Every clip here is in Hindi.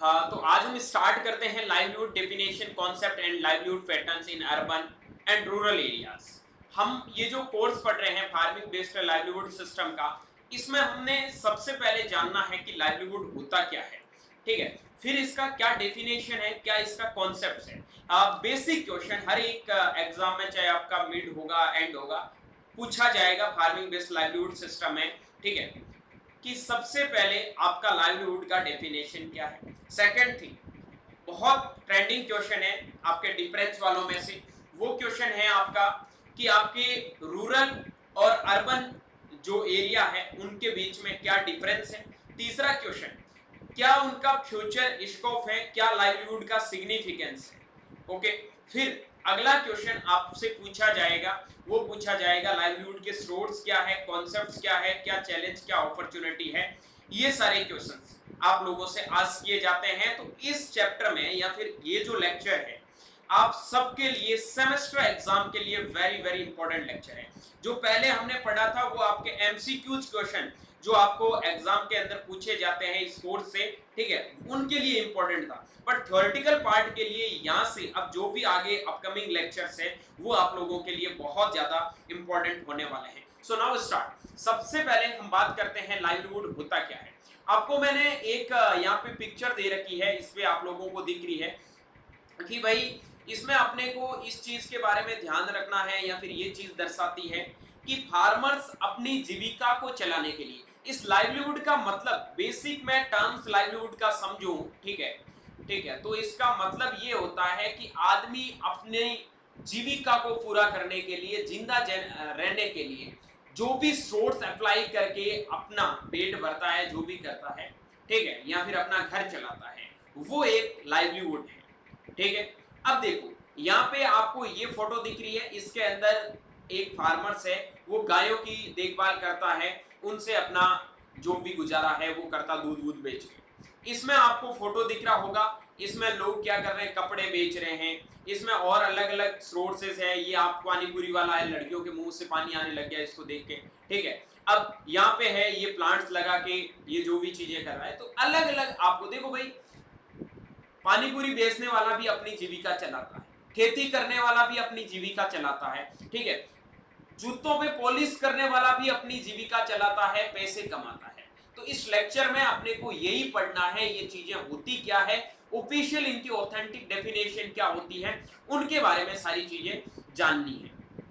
हाँ, तो आज हम स्टार्ट करते हैं livelihood definition concept and livelihood patterns in urban and rural areas. हम ये जो कोर्स पढ़ रहे हैं फार्मिंग बेस्ड लाइवलीहुड सिस्टम का, इसमें हमने सबसे पहले जानना है कि लाइवलीहुड होता क्या है। ठीक है, फिर इसका क्या डेफिनेशन है, क्या इसका कॉन्सेप्ट है। बेसिक क्वेश्चन हर एक एग्जाम में, चाहे आपका मिड होगा एंड होगा, पूछा जाएगा फार्मिंग बेस्ड लाइवलीहुड सिस्टम में। ठीक है, कि सबसे पहले आपका लाइवलीहुड का डेफिनेशन क्या है। सेकंड थिंग, बहुत ट्रेंडिंग क्वेश्चन है आपके डिफरेंस वालों में से, वो क्वेश्चन है आपका कि आपके रूरल और अर्बन जो एरिया है उनके बीच में क्या डिफरेंस है। तीसरा क्वेश्चन, क्या उनका फ्यूचर स्कोप है, क्या लाइवलीहुड का सिग्निफिकेंस है। ओके, फिर अगला क्वेश्चन आपसे पूछा जाएगा, वो पूछा जाएगा लाइवलीहुड के सोर्स क्या है, कॉन्सेप्ट्स क्या है, क्या चैलेंज, क्या अपॉर्चुनिटी है। ये सारे क्वेश्चंस आप लोगों से आस्क किए जाते हैं। तो इस चैप्टर में या फिर ये जो लेक्चर है आप सबके लिए सेमेस्टर एग्जाम के लिए वेरी वेरी इंपॉर्टेंट लेक्चर है। जो पहले हमने पढ़ा था वो आपके एमसीक्यूज क्वेश्चन जो आपको एग्जाम के अंदर पूछे जाते हैं इस कोर्स से, ठीक है, उनके लिए इंपॉर्टेंट था। बट थ्योरेटिकल पार्ट के लिए यहां से अब जो भी आगे अपकमिंग लेक्चर्स है वो आप लोगों के लिए बहुत ज्यादा इंपॉर्टेंट होने वाले हैं। So now start. सबसे पहले हम बात करते हैं लाइवलीहुड होता क्या है। आपको मैंने एक यहाँ पे पिक्चर दे रखी है, इस पे आप लोगों को दिख रही है कि भाई इसमें अपने को इस चीज के बारे में ध्यान रखना है, या फिर ये चीज दर्शाती है कि फार्मर्स अपनी जीविका को चलाने के लिए, इस लाइवलीहुड का मतलब बेसिक में टर्म्स लाइवलीहुड का समझूं, ठीक है, ठीक है, तो इसका मतलब ये होता है कि आदमी अपने जीविका को पूरा करने के लिए, जिंदा रहने के लिए जो भी सोर्स अप्लाई करके अपना पेट भरता है, जो भी करता है, ठीक है, या फिर अपना घर चलाता है, वो एक लाइवलीहुड है। ठीक है, अब देखो यहाँ पे आपको ये फोटो दिख रही है, इसके अंदर एक फार्मर्स है, वो गायों की देखभाल करता है, उनसे अपना जो भी गुजारा है वो करता, दूध वूध बेच के। इसमें आपको फोटो दिख रहा होगा, इसमें लोग क्या कर रहे हैं, कपड़े बेच रहे हैं। इसमें और अलग अलग सोर्सेस है, ये आप पानी पूरी वाला है, लड़कियों के मुंह से पानी आने लग गया इसको देख के। ठीक है, अब यहाँ पे है ये प्लांट्स लगा के ये जो भी चीजें कर रहा है, तो अलग अलग आपको देखो भाई, पानी पूरी बेचने वाला भी अपनी जीविका चलाता है, खेती करने वाला भी अपनी जीविका चलाता है, ठीक है, जूतों पे पॉलिश करने वाला भी अपनी जीविका चलाता है, पैसे कमाता है। तो इस लेक्चर में अपने को यही पढ़ना है, ये चीजें होती क्या है, ऑफिशियल इनकी ऑथेंटिक डेफिनेशन क्या होती है, उनके बारे में सारी चीजें जाननी है।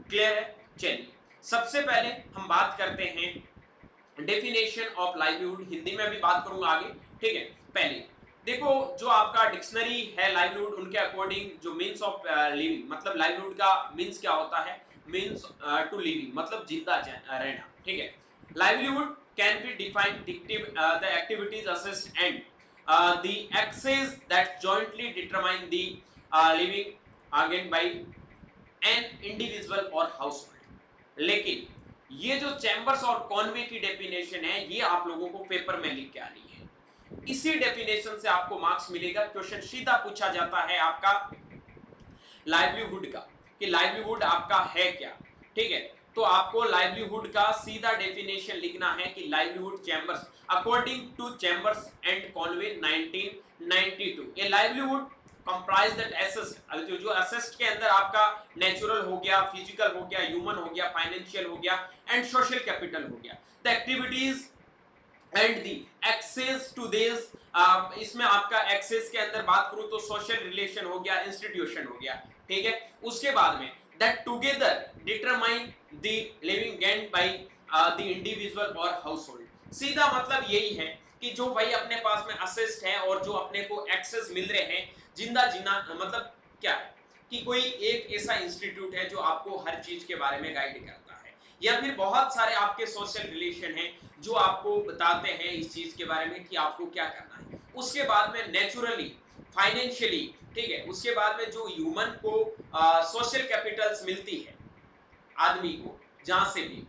क्लियर है? चलिए सबसे पहले हम बात करते हैं डेफिनेशन ऑफ लाइवलीहुड। हिंदी में भी बात करूंगा आगे, ठीक है। पहले देखो, जो आपका डिक्शनरी है लाइवलीहुड, उनके अकॉर्डिंग जो मीन्स ऑफ लिविंग, मतलब लाइवलीहुड का मीन्स क्या होता है, मीन्स टू लिविंग, मतलब जिंदा रहना, ठीक है। Livelihood can be defined the activities assist and the axes that jointly determine the living again by an individual or household। लेकिन ये जो चैम्बर्स और कॉनवे की डेफिनेशन है, ये आप लोगों को पेपर में लिख के आनी है। इसी डेफिनेशन से आपको मार्क्स मिलेगा। क्वेश्चन सीधा पूछा जाता है आपका लाइवलीहुड का, कि लाइवलीहुड आपका है क्या, ठीक है। तो आपको लाइवलीहुड का सीधा डेफिनेशन लिखना है कि livelihood chambers according two chambers and Conway 1992, ये लाइवलीहुड कंप्राइज दैट असिस्ट, जो असिस्ट के अंदर आपका नेचुरल हो गया, फिजिकल हो गया, ह्यूमन हो गया, फाइनेंशियल हो गया एंड सोशल कैपिटल हो गया। The activities and the access to this, इसमें आपका एक्सेस के अंदर बात करूं तो सोशल रिलेशन हो गया, इंस्टीट्यूशन हो गया, ठीक है। उसके बाद में that together determine the living gain by the individual और हाउसहोल्ड। सीधा मतलब यही है कि जो भाई अपने पास में असिस्ट है और जो अपने को एक्सेस मिल रहे हैं, जिंदा जीना मतलब क्या है कि कोई एक ऐसा इंस्टीट्यूट है जो आपको हर चीज के बारे में गाइड करता है, या फिर बहुत सारे आपके सोशल रिलेशन हैं जो आपको बताते हैं इस चीज के बारे में कि आपको क्या करना है। उसके बाद में नेचुरली, फाइनेंशियली, ठीक है, उसके बाद में जो ह्यूमन को सोशल कैपिटल्स मिलती है आदमी को, जहां से भी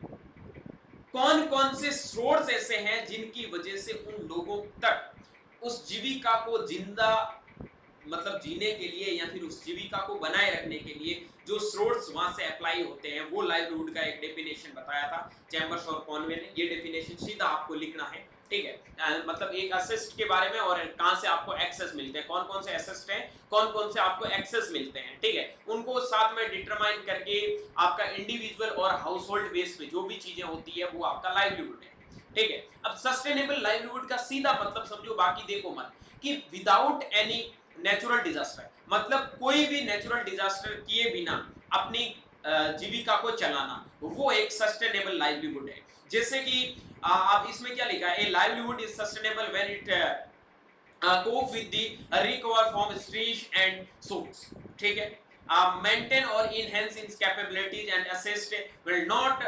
कौन कौन से सोर्स ऐसे हैं जिनकी वजह से उन लोगों तक उस जीविका को जिंदा मतलब जीने के लिए या फिर उस जीविका को बनाए रखने के लिए जो स्रोत वहां से अप्लाई होते हैं, वो लाइवलीहुड का एक डेफिनेशन बताया था चैम्बर्स और कॉनवे ने। ये डेफिनेशन सीधा आपको लिखना है ठीक है। मतलब एक असिस्ट के बारे में और कहाँ से आपको एक्सेस मिलते हैं, कौन कौन से असिस्ट हैं, कौन कौन से आपको एक्सेस मिलते हैं, ठीक है, उनको साथ में डिटरमाइन करके आपका इंडिविजुअल और हाउस होल्ड बेस पे जो भी चीजें होती है वो आपका लाइवलीहुड है, ठीक है। अब सस्टेनेबल लाइवलीहुड का सीधा मतलब समझो, बाकी देखो मत, कि विदाउट एनी नेचुरल डिजास्टर, मतलब कोई भी नेचुरल डिजास्टर किए बिना अपनी जीविका को चलाना, वो एक सस्टेनेबल लाइवलीहुड है। जैसे कि आप इसमें क्या लिखा है, a livelihood is sustainable when it cope with the recover from stress and source, ठीक है। maintain or enhance its capabilities and assist will not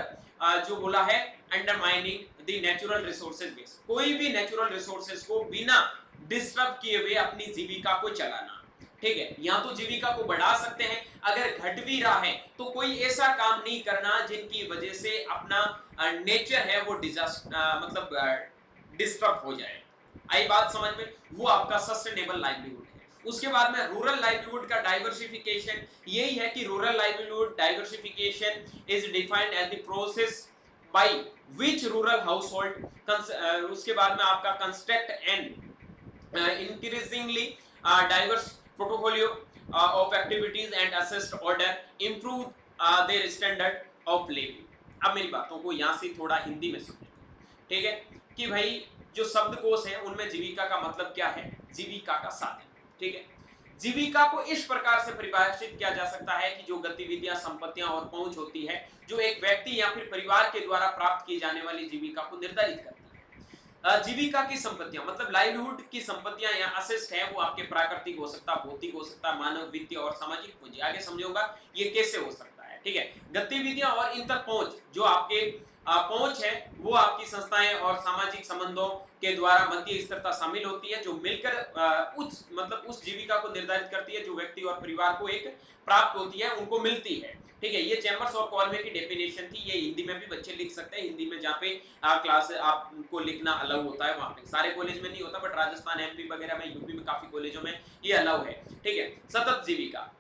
जो बोला है undermining the natural resources base, कोई भी natural resources को बिना डिस्टर्ब किए हुए अपनी जीविका को चलाना, ठीक है। या तो जीविका को बढ़ा सकते हैं, अगर घट भी रहा है तो कोई ऐसा काम नहीं करना जिनकी वजह से अपना नेचर है वो डिजास्टर मतलब डिस्टर्ब हो जाए। आई बात समझ में, वो आपका सस्टेनेबल लाइवलीहुड है। उसके बाद में रूरल लाइवलीहुड का डाइवर्सिफिकेशन, यही है कि rural livelihood diversification is defined as the process by which rural household, उसके बाद में आपका construct and increasingly diverse portfolio of activities and assist order improve their standard of living। अब मेरी बातों को यहाँ से थोड़ा हिंदी में समझो, ठीक है, कि भाई जो शब्दकोश है उनमें जीविका का मतलब क्या है, जीविका का साधन, ठीक है। जीविका को इस प्रकार से परिभाषित किया जा सकता है कि जो गतिविधियां, संपत्तियां और पहुंच होती है जो एक व्यक्ति या फिर परिवार के द्वारा प्राप्त की जाने वाली जीविका को निर्धारित करती है। जीविका की संपत्तियां मतलब लाइवलीहुड की संपत्तियां या असेस्ट है, वो आपके प्राकृतिक हो सकता, भौतिक हो सकता, मानव, वित्तीय और सामाजिक पूंजी। आगे समझोगा ये कैसे हो सकता है, ठीक है। गतिविधियां और इन तक पहुंच, जो आपके पहुंच है वो आपकी संस्थाएं और सामाजिक संबंधों के द्वारा मध्य स्तरता शामिल होती है, जो मिलकर उस मतलब उस जीविका को निर्धारित करती है जो व्यक्ति और परिवार को एक प्राप्त होती है, उनको मिलती है, ठीक है। ये चैम्बर्स और कॉलवे की डेफिनेशन थी, ये हिंदी में भी बच्चे लिख सकते हैं। हिंदी में जहाँ पे क्लास आपको लिखना अलाउ होता है, वहाँ पे सारे कॉलेज में नहीं होता, बट राजस्थान, एमपी वगैरह में, यूपी में काफी कॉलेजों में ये अलाउ है, ठीक है। सतत जीविका,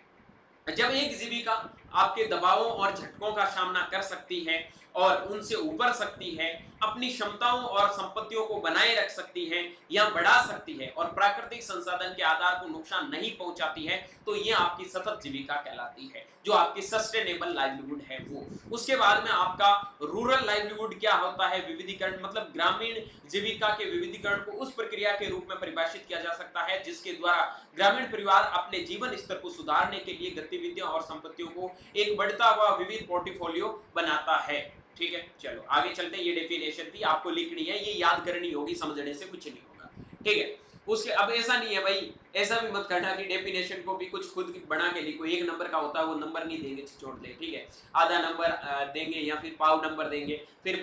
जब एक जीविका आपके दबावों और झटकों का सामना कर सकती है और उनसे उबर सकती है, अपनी क्षमताओं और संपत्तियों को बनाए रख सकती है या बढ़ा सकती है और प्राकृतिक संसाधन के आधार को नुकसान नहीं पहुंचाती है, तो ये आपकी सतत जीविका कहलाती है, जो आपकी सस्टेनेबल लाइवलीहुड है वो। उसके बाद में आपका रूरल लाइवलीहुड क्या होता है, विविधीकरण, मतलब ग्रामीण जीविका के विविधीकरण को उस प्रक्रिया के रूप में परिभाषित किया जा सकता है जिसके द्वारा ग्रामीण परिवार अपने जीवन स्तर को सुधारने के लिए गतिविधियों और संपत्तियों को एक बढ़ता हुआ विविध पोर्टफोलियो बनाता है, ठीक है। चलो आगे चलते हैं, ये डेफिनेशन थी, आपको लिखनी है, ये याद करनी होगी, समझने से कुछ नहीं होगा, ठीक है। उसके अब ऐसा नहीं है भाई, ऐसा भी मत करना कि डेफिनेशन को भी कुछ खुद बना के लिखो, एक नंबर का होता है वो नंबर नहीं देंगे, छोड़ दे, ठीक है। आधा नंबर देंगे या फिर पाव नंबर देंगे, फिर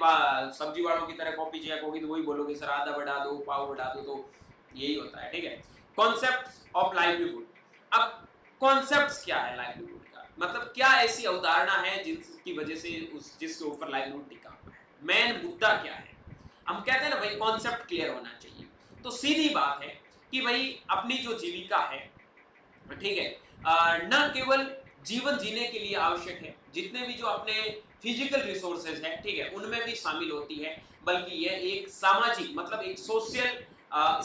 सब्जी वालों की तरह कॉपी चेक होगी तो वही बोलोगे सर आधा बढ़ा दो, पाव बढ़ा दो, तो यही होता है, ठीक है। कॉन्सेप्ट ऑफ लाइवलीहुड, अब कॉन्सेप्ट क्या है लाइवलीहुड का, मतलब क्या ऐसी अवधारणा है जिसकी वजह से जिसके ऊपर लाइवलीहुड टिका हुआ है, मेन मुद्दा क्या है। हम कहते हैं ना भाई कॉन्सेप्ट क्लियर होना चाहिए, तो सीधी बात है कि भाई अपनी जो जीविका है, ठीक है, न केवल जीवन जीने के लिए आवश्यक है, जितने भी जो अपने फिजिकल रिसोर्सेज है, ठीक है, उनमें भी शामिल होती है, बल्कि यह एक सामाजिक मतलब एक सोशल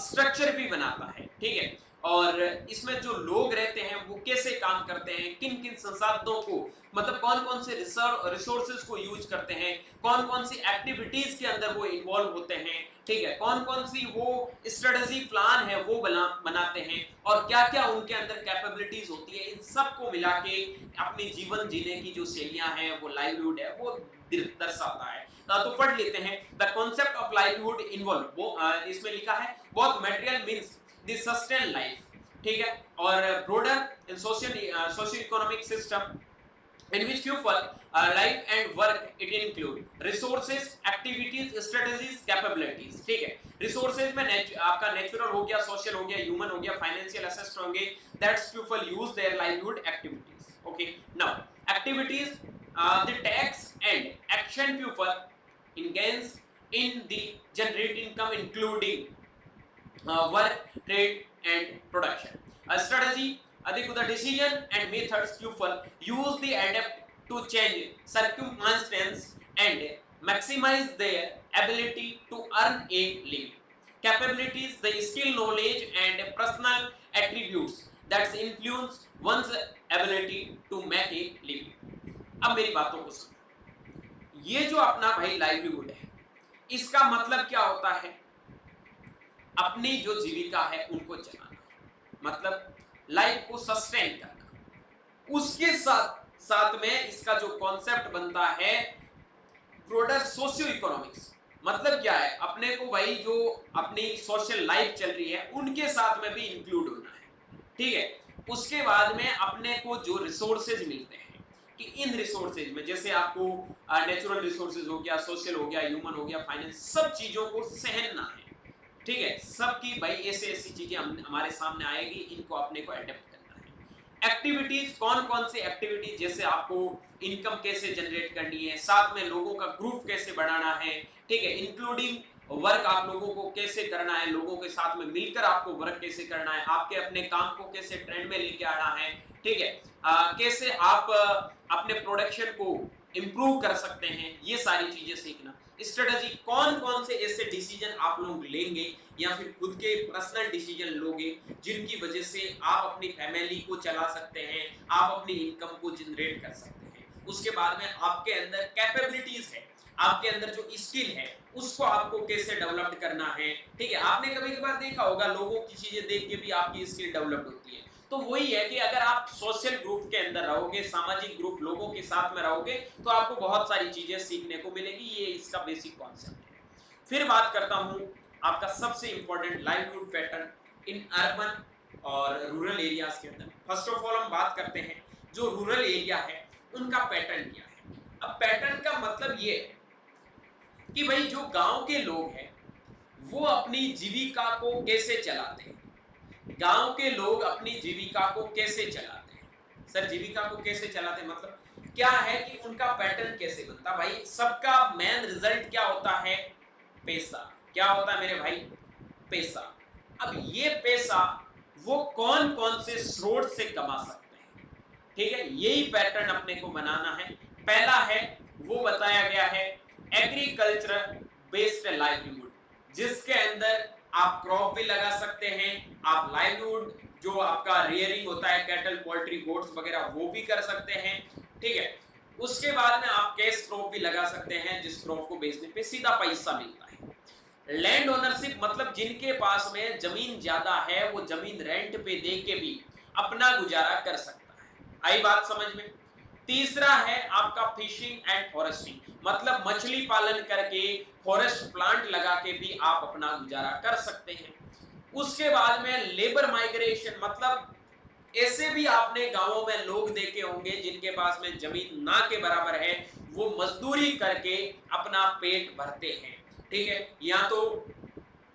स्ट्रक्चर भी बनाता है, ठीक है। और इसमें जो लोग रहते हैं वो कैसे काम करते हैं, किन किन संसाधनों को, मतलब कौन कौन से रिसोर्सेज को यूज करते हैं, कौन कौन सी एक्टिविटीज के अंदर वो इन्वॉल्व होते हैं, ठीक है, कौन कौन सी वो स्ट्रेटजी प्लान है वो बनाते हैं, और क्या क्या उनके अंदर कैपेबिलिटीज होती है, इन सब को मिला के अपनी जीवन जीने की जो शैलियां हैं, वो लाइवलीहुड है, वो दर्शाता है। तो पढ़ लेते हैं, the concept of livelihood involve, वो इसमें लिखा है both material means the sustain life, ठीक है, और broader social economic system in which people live and work, it include resources, activities, strategies, capabilities, ठीक है। resources में आपका नेचुरल हो गया, सोशल हो गया, ह्यूमन हो गया, फाइनेंशियल असेस्ट होंगे, that's people use their livelihood activities, okay. Now activities, the tax and action people engage in the generate income including work, trade and production. A strategy, the decision and methods people use the adapt to change circumstances and maximize their ability to earn a living, capabilities, the skill, knowledge and personal attributes that influence one's ability to make a living. अब मेरी बातों को सुनो, ये जो अपना भाई लाइवलीहुड है, इसका मतलब क्या होता है? अपनी जो जीविका है उनको चलाना, मतलब लाइफ को सस्टेन करना। उसके साथ साथ में इसका जो कॉन्सेप्ट बनता है प्रोडक्ट सोशियो इकोनॉमिक्स, मतलब क्या है? अपने को भाई जो अपनी सोशल लाइफ चल रही है उनके साथ में भी इंक्लूड होना है, ठीक है। उसके बाद में अपने को जो रिसोर्सेज मिलते हैं कि इन रिसोर्सेज में जैसे आपको नेचुरल रिसोर्सेज हो गया, सोशल हो गया, ह्यूमन हो गया, फाइनेंस, सब चीजों को सहना है, ठीक है। सबकी भाई ऐसे ऐसी चीजें हमारे सामने आएगी, इनको अपने को अडेप्ट करना है। एक्टिविटीज, कौन कौन सी एक्टिविटीज, जैसे आपको इनकम कैसे जनरेट करनी है, साथ में लोगों का ग्रुप कैसे बढ़ाना है, ठीक है, इंक्लूडिंग वर्क आप लोगों को कैसे करना है, लोगों के साथ में मिलकर आपको वर्क कैसे करना है, आपके अपने काम को कैसे ट्रेंड में लेके आना है, ठीक है, कैसे आप अपने प्रोडक्शन को इंप्रूव कर सकते हैं, ये सारी चीजें सीखना। स्ट्रेटजी, कौन कौन से ऐसे डिसीजन आप लोग लेंगे या फिर खुद के पर्सनल डिसीजन लोगे जिनकी वजह से आप अपनी फैमिली को चला सकते हैं, आप अपनी इनकम को जनरेट कर सकते हैं। उसके बाद में आपके अंदर कैपेबिलिटीज है, आपके अंदर जो स्किल है उसको आपको कैसे डेवलप करना है, ठीक है। आपने कभी कभार देखा होगा लोगों की चीजें देख के भी आपकी स्किल डेवलप होती है। तो वही है कि अगर आप सोशल ग्रुप के अंदर रहोगे, सामाजिक ग्रुप लोगों के साथ में रहोगे, तो आपको बहुत सारी चीजें सीखने को मिलेगी। ये इसका बेसिक कॉन्सेप्ट है। फिर बात करता हूं आपका सबसे important livelihood pattern in urban और रूरल एरियाज के अंदर। फर्स्ट ऑफ ऑल हम बात करते हैं जो रूरल एरिया है उनका पैटर्न क्या है। अब पैटर्न का मतलब ये है कि भाई जो गांव के लोग हैं वो अपनी जीविका को कैसे चलाते हैं। गांव के लोग अपनी जीविका को कैसे चलाते हैं? सर जीविका को कैसे चलाते हैं मतलब क्या है कि उनका पैटर्न कैसे बनता? भाई सबका मेन रिजल्ट क्या होता है? पैसा। क्या होता है मेरे भाई? पैसा। अब ये पैसा वो कौन कौन से स्रोत से कमा सकते हैं, ठीक है, यही पैटर्न अपने को बनाना है। पहला है वो बताया गया है एग्रीकल्चर बेस्ड लाइवलीहुड, जिसके अंदर आप क्रॉप भी लगा सकते हैं, आप लाइवलीहुड जो आपका रियरिंग होता है कैटल, पोल्ट्री, गोट्स वगैरह वो भी कर सकते हैं, ठीक है। उसके बाद में आप कैश क्रॉप भी लगा सकते हैं जिस क्रॉप को बेचने पे सीधा पैसा मिलता है। लैंड ओनरशिप मतलब जिनके पास में जमीन ज्यादा है वो जमीन रेंट पे दे के भी अपना गुजारा कर सकता है। आई बात समझ में? तीसरा है आपका फिशिंग एंड फॉरेस्टिंग, मतलब मछली पालन करके फॉरेस्ट प्लांट लगा के भी आप अपना गुजारा कर सकते हैं। उसके बाद में लेबर माइग्रेशन, मतलब ऐसे भी आपने गांवों में लोग देखे होंगे जिनके पास में जमीन ना के बराबर है, वो मजदूरी करके अपना पेट भरते हैं, ठीक है। या तो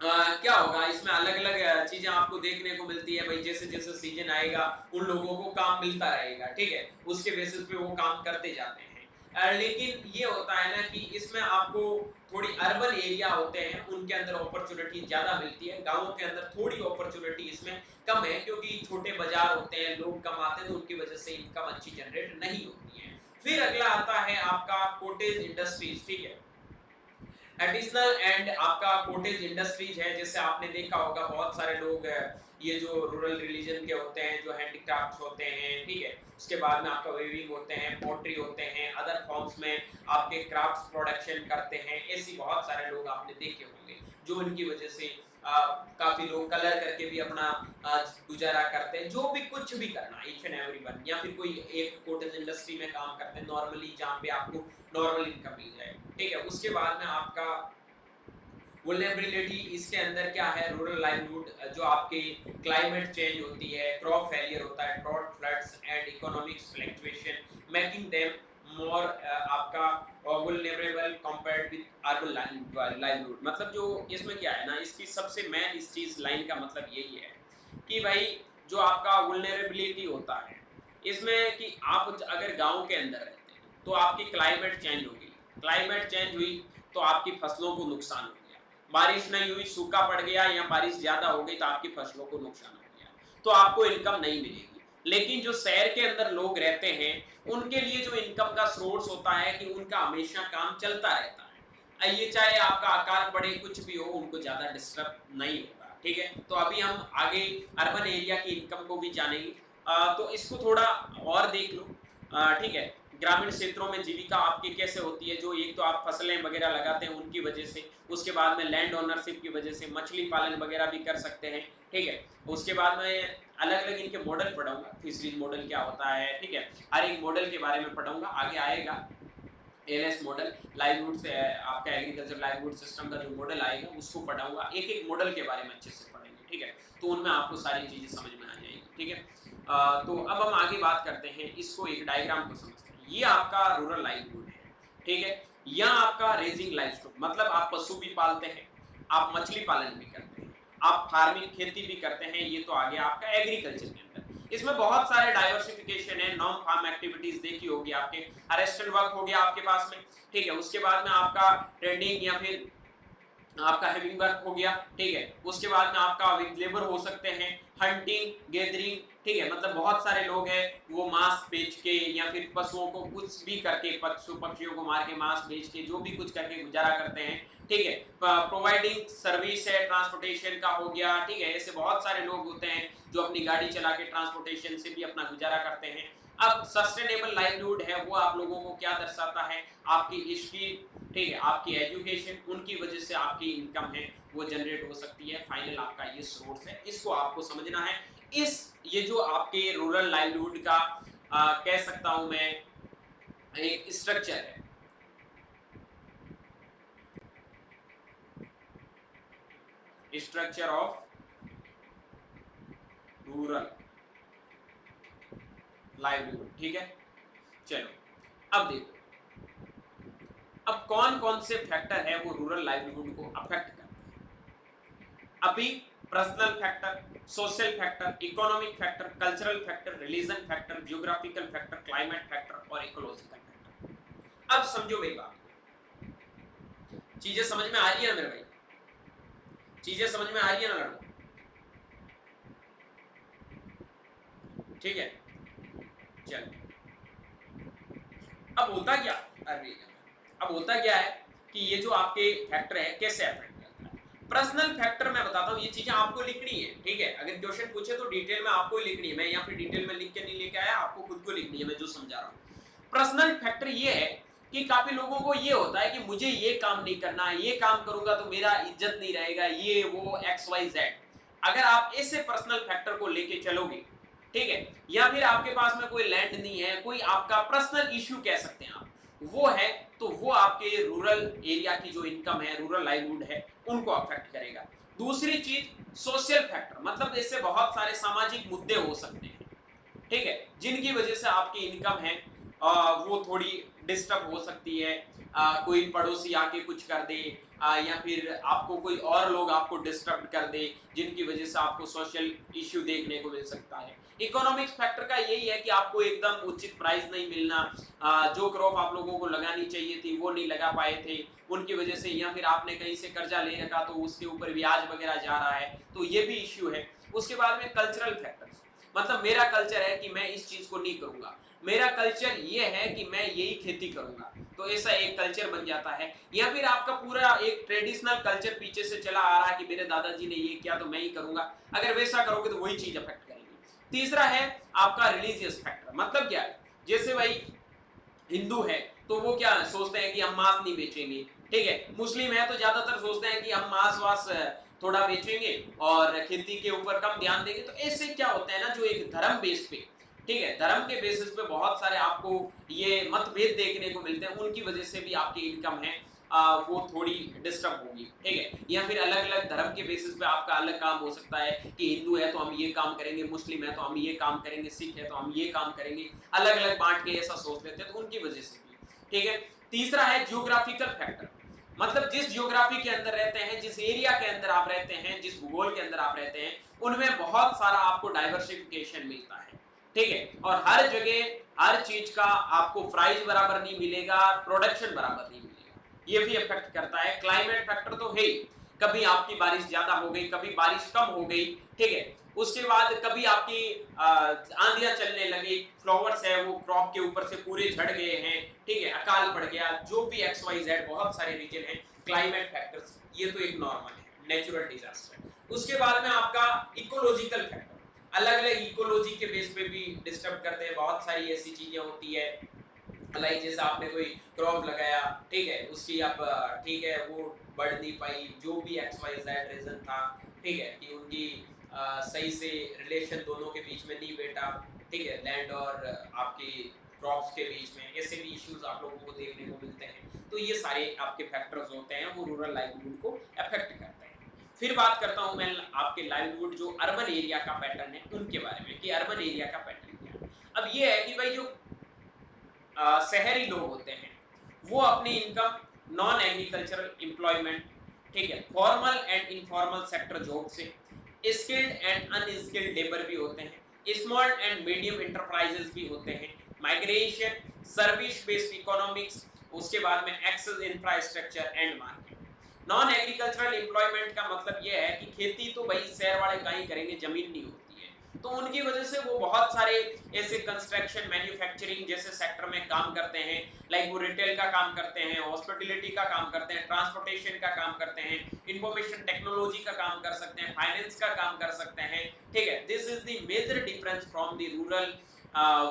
क्या होगा इसमें अलग अलग चीजें आपको देखने को मिलती है भाई, जैसे जैसे सीजन आएगा उन लोगों को काम मिलता रहेगा, ठीक है, उसके बेसिस पे वो काम करते जाते हैं। लेकिन ये होता है ना कि इसमें आपको थोड़ी अर्बन एरिया होते हैं उनके अंदर अपॉर्चुनिटी ज्यादा मिलती है, गांवों के अंदर थोड़ी अपॉर्चुनिटी इसमें कम है क्योंकि छोटे बाजार होते हैं, लोग कम आते हैं तो उनकी वजह से इनकम अच्छी जनरेट नहीं होती है। फिर अगला आता है आपका कॉटेज इंडस्ट्रीज, ठीक है, एडिशनल एंड आपका कॉटेज इंडस्ट्रीज है। जैसे आपने देखा होगा बहुत सारे लोग ये जो रूरल रिलीजन के होते हैं, जो हैंडीक्राफ्ट होते हैं, ठीक है, उसके बाद में आपका वीविंग होते हैं, पोट्री होते हैं, अदर फॉर्म्स में आपके क्राफ्ट्स प्रोडक्शन करते हैं, ऐसी बहुत सारे लोग आपने देखे होंगे जो इनकी वजह से काफी लोग कलर करके भी अपना गुजारा करते हैं, जो भी कुछ भी करना ईच एंड एवरीवन, या फिर कोई एक कॉटेज इंडस्ट्री में काम करते हैं नॉर्मली जहाँ पे आपको नॉर्मल इनकम मिल जाए, ठीक है। उसके बाद में आपका वुल्नरेबिलिटी, इसके अंदर क्या है, रूरल लाइवलीहुड जो आपके क्लाइमेट चेंज होती है, क्रॉप फेलियर होता है, drought, floods and economic fluctuation making them more आपका vulnerable compared with urban livelihood. मतलब जो इसमें क्या है ना, इसकी सबसे मेन इस चीज लाइन का मतलब यही है कि भाई जो आपका वुल्नरेबिलिटी होता है इसमें कि आप अगर गांव के अंदर रहते हैं तो आपकी क्लाइमेट चेंज होगी, क्लाइमेट चेंज हुई तो आपकी फसलों को नुकसान हो गया, बारिश नहीं हुई, सूखा पड़ गया या बारिश ज्यादा हो गई तो आपकी फसलों को नुकसान हो गया, तो आपको इनकम नहीं मिलेगी। लेकिन जो शहर के अंदर लोग रहते हैं उनके लिए जो इनकम का सोर्स होता है कि उनका हमेशा काम चलता रहता है, ये चाहे आपका आकार बढ़े कुछ भी हो, उनको ज़्यादा डिस्टर्ब नहीं होगा, ठीक है? तो अभी हम आगे अर्बन एरिया की इनकम को भी जानेंगे। तो इसको थोड़ा और देख लो, ठीक है? ग्रामीण क्षेत्रों में जीविका आपकी कैसे होती है, जो एक तो आप फसलें वगैरह लगाते हैं उनकी वजह से, उसके बाद में लैंड ओनरशिप की वजह से मछली पालन वगैरह भी कर सकते हैं, ठीक है? उसके बाद में अलग-अलग इनके मॉडल पढ़ाऊँगा, फिशरीज मॉडल क्या होता है, ठीक है? हर एक मॉडल के बारे में पढ़ाऊँगा, आगे आएगा। एलएस मॉडल लाइवलीहुड से आपका एग्रीकल्चर लाइवलीहुड सिस्टम का जो मॉडल आएगा उसको पढ़ाऊंगा, एक एक मॉडल के बारे में अच्छे से पढ़ेंगे, ठीक है? तो उनमें आपको सारी चीजें समझ में आ जाएगी, ठीक है? तो अब हम आगे बात करते हैं, इसको एक डायग्राम को समझते हैं। ये आपका रूरल लाइवलीहुड है, ठीक है? यहाँ आपका रेजिंग लाइवस्टॉक, मतलब आप पशु भी पालते हैं, आप मछली पालन भी करते हैं, आप फार्मिंग खेती भी करते हैं, ये तो आ गया आपका एग्रीकल्चर के अंदर। इसमें बहुत सारे डाइवर्सिफिकेशन है, नॉन फार्म एक्टिविटीज देखी होगी आपके, अरेस्टेड वर्क हो गया आपके पास में, ठीक है? उसके बाद में आपका ट्रेडिंग या फिर आपका हैविंग वर्क हो गया, ठीक है? उसके बाद में आपका लेबर हो सकते हैं, हंटिंग, गैदरिंग, ठीक है? मतलब बहुत सारे लोग हैं, वो मांस बेच के या फिर पशुओं को कुछ भी करके, पशु पक्षियों को मार के मांस बेच के जो भी कुछ करके गुजारा करते हैं, ठीक है? प्रोवाइडिंग सर्विस है, ट्रांसपोर्टेशन का हो गया, ठीक है? ऐसे बहुत सारे लोग होते हैं जो अपनी गाड़ी चला के ट्रांसपोर्टेशन से भी अपना गुजारा करते हैं। अब सस्टेनेबल लाइवलीहुड है, वो आप लोगों को क्या दर्शाता है? आपकी स्किल, ठीक है? आपकी एजुकेशन, उनकी वजह से आपकी इनकम है वो जनरेट हो सकती है। फाइनल आपका ये सोर्स है, इसको आपको समझना है। इस ये जो आपके रूरल लाइवलीहुड का कह सकता हूं मैं एक स्ट्रक्चर है, स्ट्रक्चर ऑफ रूरल लाइवलीहुड, ठीक है? चलो अब देखो, अब कौन कौन से फैक्टर है वो रूरल लाइवलीहुड को अफेक्ट करते हैं। अभी personal factor, social factor, economic factor, cultural factor, religion factor, geographical factor, climate factor और इकोलॉजिकल फैक्टर। अब समझो मेरी बात, चीजें समझ में आ रही है ना मेरे भाई? चीजें समझ में आ रही है ना लड़कों? ठीक है, चलो अब होता क्या, अरे अब होता क्या है कि ये जो आपके फैक्टर है कैसे अफेक्ट करता है। पर्सनल फैक्टर मैं बताता हूँ, ये चीजें आपको लिखनी है, ठीक है? अगर क्वेश्चन पूछे तो डिटेल में आपको लिखनी है, मैं यहाँ पे डिटेल में लिख के नहीं लेके आया, आपको खुद को लिखनी है, मैं जो समझा रहा हूँ। पर्सनल फैक्टर ये है कि काफी लोगों को ये होता है कि मुझे ये काम नहीं करना, ये काम करूंगा तो मेरा इज्जत नहीं रहेगा, ये वो एक्स वाई जेड। अगर आप ऐसे पर्सनल फैक्टर को लेके चलोगे, ठीक है? या फिर आपके पास में कोई लैंड नहीं है, कोई आपका पर्सनल इश्यू कह सकते हैं आप, वो है, तो वो आपके रूरल एरिया की जो इनकम है, रूरल लाइवलीहुड है, उनको अफेक्ट करेगा। दूसरी चीज सोशल फैक्टर, मतलब जैसे बहुत सारे सामाजिक मुद्दे हो सकते हैं, ठीक है? जिनकी वजह से आपकी इनकम है वो थोड़ी डिस्टर्ब हो सकती है। कोई पड़ोसी आके कुछ कर दे, या फिर आपको कोई और लोग आपको डिस्टर्ब कर दे, जिनकी वजह से आपको सोशल इश्यू देखने को मिल सकता है। इकोनॉमिक्स फैक्टर का यही है कि आपको एकदम उचित प्राइस नहीं मिलना, जो क्रॉप आप लोगों को लगानी चाहिए थी वो नहीं लगा पाए थे, उनकी वजह से, या फिर आपने कहीं से कर्जा ले रखा तो उसके ऊपर ब्याज वगैरह जा रहा है, तो ये भी इश्यू है। उसके बाद में कल्चरल फैक्टर्स, मतलब मेरा कल्चर है कि मैं इस चीज को नहीं करूंगा, मेरा कल्चर ये है कि मैं यही खेती करूंगा, तो ऐसा एक कल्चर बन जाता है। या फिर आपका पूरा एक ट्रेडिशनल कल्चर पीछे से चला आ रहा है कि मेरे दादाजी ने ये किया तो मैं ही करूंगा, अगर वैसा करोगे तो वही चीज अफेक्ट करेगी। तीसरा है आपका रिलीजियस फैक्टर, मतलब क्या है? जैसे भाई हिंदू है तो वो क्या सोचते हैं कि हम मांस नहीं बेचेंगे, ठीक है? मुस्लिम है तो ज्यादातर सोचते हैं कि हम मांस वास थोड़ा बेचेंगे और खेती के ऊपर कम ध्यान देंगे। तो ऐसे क्या होता है ना, जो एक धर्म बेस पे, ठीक है, धर्म के बेसिस पे बहुत सारे आपको ये मतभेद देखने को मिलते हैं, उनकी वजह से भी आपकी इनकम है वो थोड़ी डिस्टर्ब होगी, ठीक है? या फिर अलग अलग धर्म के बेसिस पे आपका अलग काम हो सकता है कि हिंदू है तो हम ये काम करेंगे, मुस्लिम है तो हम ये काम करेंगे, सिख है तो हम ये काम करेंगे, अलग अलग बांट के ऐसा सोच लेते हैं, तो उनकी वजह से भी, ठीक है? तीसरा है जियोग्राफिकल फैक्टर, मतलब जिस जियोग्राफी के अंदर रहते हैं, जिस एरिया के अंदर आप रहते हैं, जिस भूगोल के अंदर आप रहते हैं, उनमें बहुत सारा आपको डाइवर्सिफिकेशन मिलता है, ठीक है? और हर जगह हर चीज का आपको प्राइस बराबर नहीं मिलेगा, प्रोडक्शन बराबर नहीं मिलेगा, ये भी इफेक्ट करता है। क्लाइमेट फैक्टर तो है ही, कभी आपकी बारिश ज्यादा हो गई, कभी बारिश कम हो गई, ठीक है? उसके बाद कभी आपकी आंधियां चलने लगी, फ्लावर्स है वो क्रॉप के ऊपर से पूरे झड़ गए हैं, ठीक है? अकाल पड़ गया, जो भी एक्स वाई जेड बहुत सारे रीजन हैं, क्लाइमेट फैक्टर्स, ये तो एक नॉर्मल है, नेचुरल डिजास्टर। उसके बाद में आपका इकोलॉजिकल फैक्टर, अलग अलग इकोलॉजी के बेस पे भी डिस्टर्ब करते हैं। बहुत सारी ऐसी चीजें होती है, लाइक जैसे आपने कोई क्रॉप लगाया, ठीक है, उसकी आप ठीक है वो बढ़ नहीं पाई, जो भी एक्स वाई जेड रीजन था, ठीक है, कि उनकी सही से रिलेशन दोनों के बीच में नहीं बैठा, ठीक है, लैंड और आपकी क्रॉप्स के बीच में, ऐसे भी इश्यूज आप लोगों को देखने को मिलते हैं। तो ये सारे आपके फैक्टर्स होते हैं, वो रूरल लाइवलीहुड को अफेक्ट करते हैं। फिर बात करता हूँ मैं आपके लाइवलीहुड जो अर्बन एरिया का पैटर्न है उनके बारे में, कि अर्बन एरिया का पैटर्न क्या है। अब ये है कि भाई जो शहरी लोग होते हैं वो अपनी इनकम नॉन एग्रीकल्चरल एम्प्लॉयमेंट, ठीक है, formal and informal sector job से, स्किल्ड एंड अनस्किल्ड लेबर भी होते हैं, स्मॉल एंड मीडियम एंटरप्राइजेस भी होते हैं, माइग्रेशन, सर्विस बेस्ड इकोनॉमिक्स, उसके बाद में access infrastructure and market. Non agricultural employment का मतलब यह है कि खेती तो भाई शहर वाले का ही करेंगे, जमीन नहीं होती है, तो उनकी वजह से वो बहुत सारे ऐसे कंस्ट्रक्शन, मैन्युफैक्चरिंग जैसे सेक्टर में काम करते हैं, लाइक वो रिटेल का काम करते हैं, हॉस्पिटैलिटी का काम करते हैं, ट्रांसपोर्टेशन का काम करते हैं, इंफॉर्मेशन टेक्नोलॉजी का काम कर सकते हैं, फाइनेंस का काम कर सकते हैं, ठीक है। This is the major difference from the rural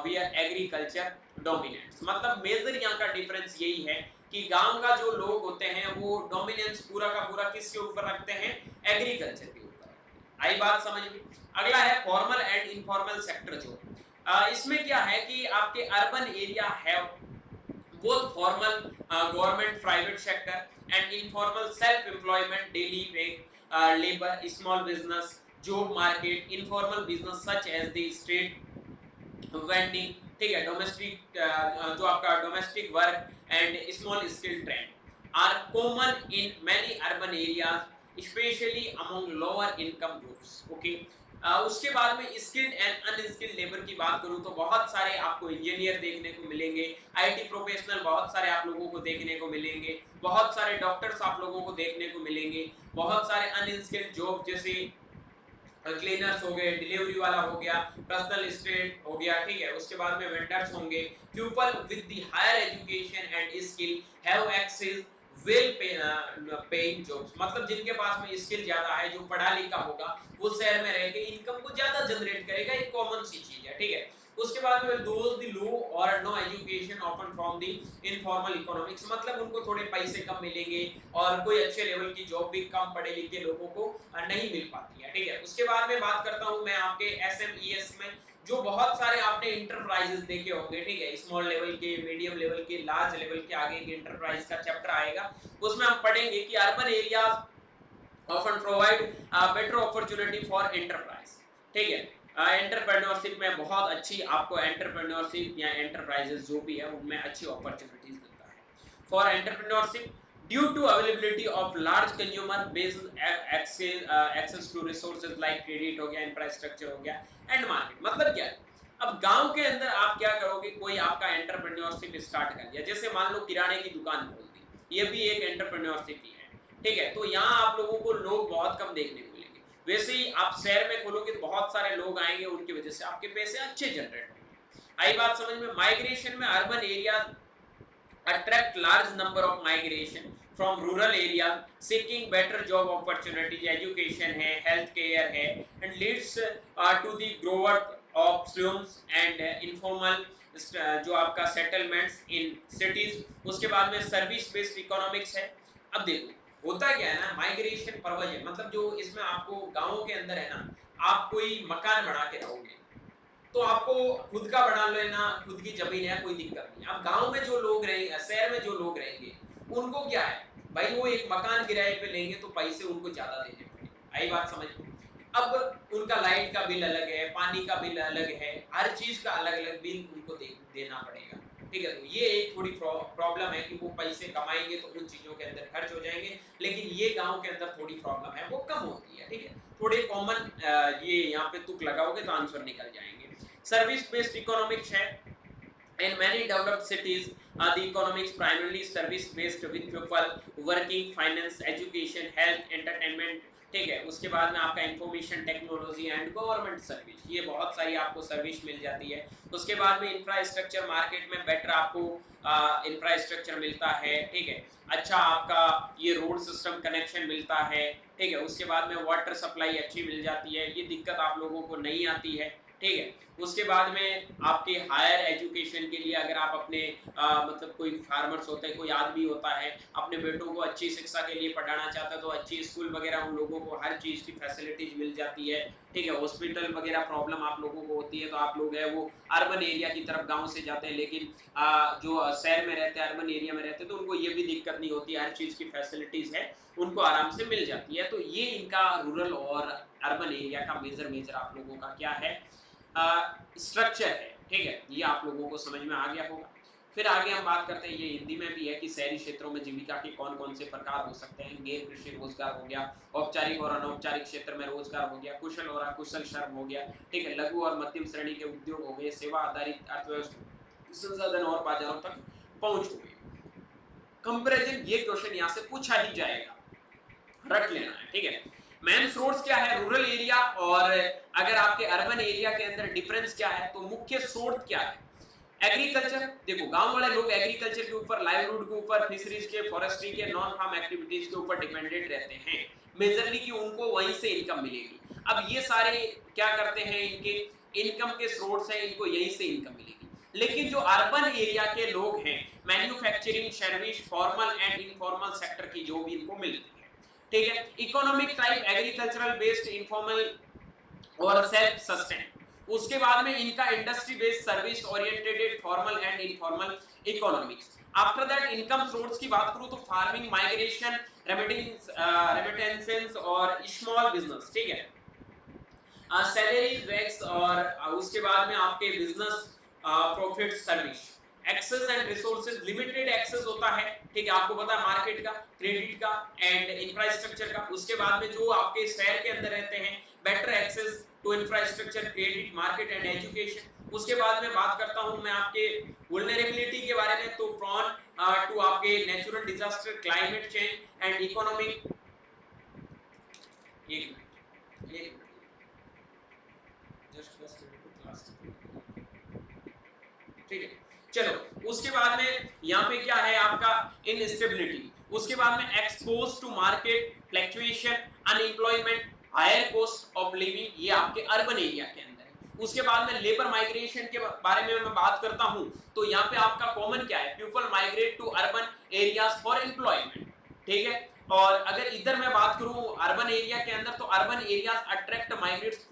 where agriculture dominates. मतलब मेजर यहाँ का डिफरेंस यही है कि गांव का जो लोग होते हैं वो डोमिनेंस पूरा का पूरा किसके ऊपर रखते हैं, एग्रीकल्चर के ऊपर। आई बात समझ में। अगला है फॉर्मल एंड इनफॉर्मल सेक्टर जो इसमें क्या है कि आपके अर्बन एरिया है both formal government private sector and informal self employment, daily labour, small business, job market, informal business such as the street vending, ठीक है, डोमेस्टिक जो आपका domestic work and small skill trend are common in many urban areas specially among lower income groups. Okay, उसके बाद में स्किल्ड एंड अनस्किल्ड लेबर की बात करूं तो बहुत सारे आपको इंजीनियर देखने को मिलेंगे, आईटी प्रोफेशनल बहुत सारे आप लोगों को देखने को मिलेंगे, बहुत सारे डॉक्टर्स आप लोगों को देखने को मिलेंगे, बहुत सारे अनस्किल्ड जॉब जैसे क्लीनर्स हो गए, डिलीवरी वाला हो गया, पर्सनल असिस्टेंट हो गया, ठीक है, उसके बाद में वेंडर्स होंगे। People with the higher education and skill have access well paying jobs, मतलब जिनके पास में स्किल ज्यादा है, जो पढ़ा लिखा होगा, वो शहर में रह के इनकम को ज्यादा जनरेट करेगा, एक कॉमन सी चीज है, ठीक है। उसके बाद में दोज द लो और no education often from the informal economics, मतलब उनको थोड़े पैसे कम मिलेंगे और कोई अच्छे लेवल की जॉब भी कम पढ़े लिखे लोगों को नहीं मिल पाती है, ठीक है। उसके बाद में बात करता हूं मैं आपके एसएमईएस में, जो बहुत सारे आपने इंटरप्राइजेस देखे होंगे, ठीक है, स्मॉल लेवल के, मीडियम लेवल के, लार्ज लेवल के, आगे के इंटरप्राइज का चैप्टर आएगा, उसमें हम पढ़ेंगे कि urban areas often provide better opportunity for enterprise, ठीक है। एंटरप्रेन्योरशिप में बहुत अच्छी आपको एंटरप्रेन्योरशिप या एंटरप्राइजेस जो भी है उनमें अच्छी अपॉर्चुनिटीज देता है for entrepreneurship due to availability of large consumer based access to resources like credit हो गया, इंफ्रास्ट्रक्चर हो गया एंड मार्केट। मतलब क्या है, अब गांव के अंदर आप क्या करोगे, कोई आपका एंटरप्रेन्योरशिप स्टार्ट कर दिया, जैसे मान लो किराने की दुकान खोल दी, ये भी एक एंटरप्रेन्योरशिप ही है, ठीक है। तो यहाँ आप लोगों को लोग बहुत कम देखने को मिलेंगे, वैसे ही आप शहर में खोलोगे तो बहुत सारे लोग आएंगे, उनकी वजह से आपके पैसे अच्छे जनरेट होंगे। आई बात समझ में। माइग्रेशन में urban area attract large number of migration from rural areas seeking better job opportunities, education है, health care है, and leads to the growth of slums and informal जो आपका settlements in cities। उसके बाद में सर्विस बेस्ड इकोनॉमिक्स है। अब देखो होता क्या है ना, माइग्रेशन पर्वज है, मतलब जो इसमें आपको गांवों के अंदर है ना, आप कोई मकान बना के रहोगे तो आपको खुद का बना लेना, खुद की जमीन है, कोई दिक्कत नहीं। अब गांव में जो लोग रहेंगे, शहर में जो लोग रहेंगे, उनको क्या है भाई, वो एक मकान किराए पे लेंगे तो पैसे उनको ज्यादा देने पड़ेंगे। आई बात समझ में। अब उनका लाइट का बिल अलग है, पानी का बिल अलग है, हर चीज का अलग अलग बिल उनको देना पड़ेगा, ठीक है। तो ये एक थोड़ी प्रॉब्लम है कि वो पैसे कमाएंगे तो उन चीजों के अंदर खर्च हो जाएंगे, लेकिन ये गांव के अंदर थोड़ी प्रॉब्लम है, वो कम होती है, ठीक है। थोड़े कॉमन ये यहाँ पे तुक लगाओगे तो आंसर निकल जाएंगे। सर्विस बेस्ड इकोनॉमिक्स है। In many developed cities, the economics primarily service based with people working, finance, education, health, entertainment, ठीक है। उसके बाद में आपका information technology and government service, ये बहुत सारी आपको सर्विस मिल जाती है। उसके बाद में इंफ्रास्ट्रक्चर, मार्केट में बेटर आपको इंफ्रास्ट्रक्चर मिलता है, ठीक है। अच्छा आपका ये रोड सिस्टम कनेक्शन मिलता है, ठीक है। उसके बाद में वाटर सप्लाई अच्छी मिल जाती है, ये दिक्कत आप लोगों को नहीं आती है, ठीक है। उसके बाद में आपके हायर एजुकेशन के लिए अगर आप अपने मतलब कोई फार्मर्स होते हैं, कोई आदमी होता है, अपने बेटों को अच्छी शिक्षा के लिए पढ़ाना चाहता है, तो अच्छी स्कूल वगैरह उन लोगों को हर चीज़ की फैसिलिटीज मिल जाती है, ठीक है। हॉस्पिटल वगैरह प्रॉब्लम आप लोगों को होती है, तो आप लोग है वो अर्बन एरिया की तरफ गाँव से जाते हैं, लेकिन जो शहर में रहते हैं, अर्बन एरिया में रहते हैं, तो उनको ये भी दिक्कत नहीं होती, हर चीज़ की फैसिलिटीज़ है, उनको आराम से मिल जाती है। तो ये इनका रूरल और अर्बन एरिया का मेजर आप लोगों का क्या है, स्ट्रक्चर है, ठीक है। ये आप लोगों को समझ में आ गया होगा। फिर आगे हम बात करते हैं, ये हिंदी में भी है कि शहरी क्षेत्रों में जीविका के कौन-कौन से प्रकार हो सकते हैं। गैर कृषि रोजगार हो गया, औपचारिक और अनौपचारिक क्षेत्र में रोजगार हो गया, कुशल और अकुशल श्रम हो गया, ठीक है। लघु और मध्यम श्रेणी के उद्योग हो गए, सेवा आधारित अर्थव्यवस्था, संसाधन और बाजारों तक पहुंच हो गई। कंपैरिजन, ये क्वेश्चन यहाँ से पूछा ही जाएगा, रट लेना है, ठीक है। मेन सोर्स क्या है, रूरल एरिया, और अगर आपके अर्बन एरिया के अंदर डिफरेंस क्या है, तो मुख्य सोर्स क्या है। एग्रीकल्चर, देखो गांव वाले लोग एग्रीकल्चर के ऊपर, लाइवलीहुड के ऊपर, फिशरीज के, फॉरेस्ट्री के, नॉन फार्म एक्टिविटीज के ऊपर डिपेंडेंट रहते हैं मेजरली, कि उनको वहीं से इनकम मिलेगी। अब ये सारे क्या करते हैं, इनके इनकम के सोर्स हैं, इनको यहीं से इनकम मिलेगी। लेकिन जो अर्बन एरिया के लोग हैं, manufacturing, service, formal and informal sector की जॉब इनको मिलती है, ठीक है। Economic type, agricultural based, informal और सेल्फ सस्टेन। उसके बाद में इनका industry based, service oriented, formal and informal economics. After that income source की बात करूं तो फार्मिंग, माइग्रेशन, रेमिटेंसेस और स्मॉल बिजनेस, ठीक है। सैलरी, वैक्स, और उसके बाद में आपके business, profit, service. Access and resources, limited access होता है, ठीक है। आपको पता है मार्केट का, क्रेडिट का एंड इंफ्रास्ट्रक्चर का। उसके बाद में जो आपके शहर के अंदर रहते हैं, better access to infrastructure, credit, market and education. उसके बाद में बात करता हूं मैं आपके वुल्नरेबिलिटी के बारे में, तो प्रॉन टू आपके natural disaster, climate change and economic. एक मिनट, जस्ट बस क्लास, ठीक है। चलो उसके बाद में यहाँ पे क्या है आपका इनस्टेबिलिटी। उसके बाद में expose to market fluctuation, unemployment, higher cost of living, ये आपके अर्बन एरिया के अंदर है। उसके बाद में लेबर माइग्रेशन के बारे में मैं बात करता हूं, तो यहाँ पे आपका कॉमन क्या है, people migrate to urban areas for employment, ठीक है। और अगर इधर मैं बात करूं अर्बन एरिया के अंदर, तो urban areas attract migrates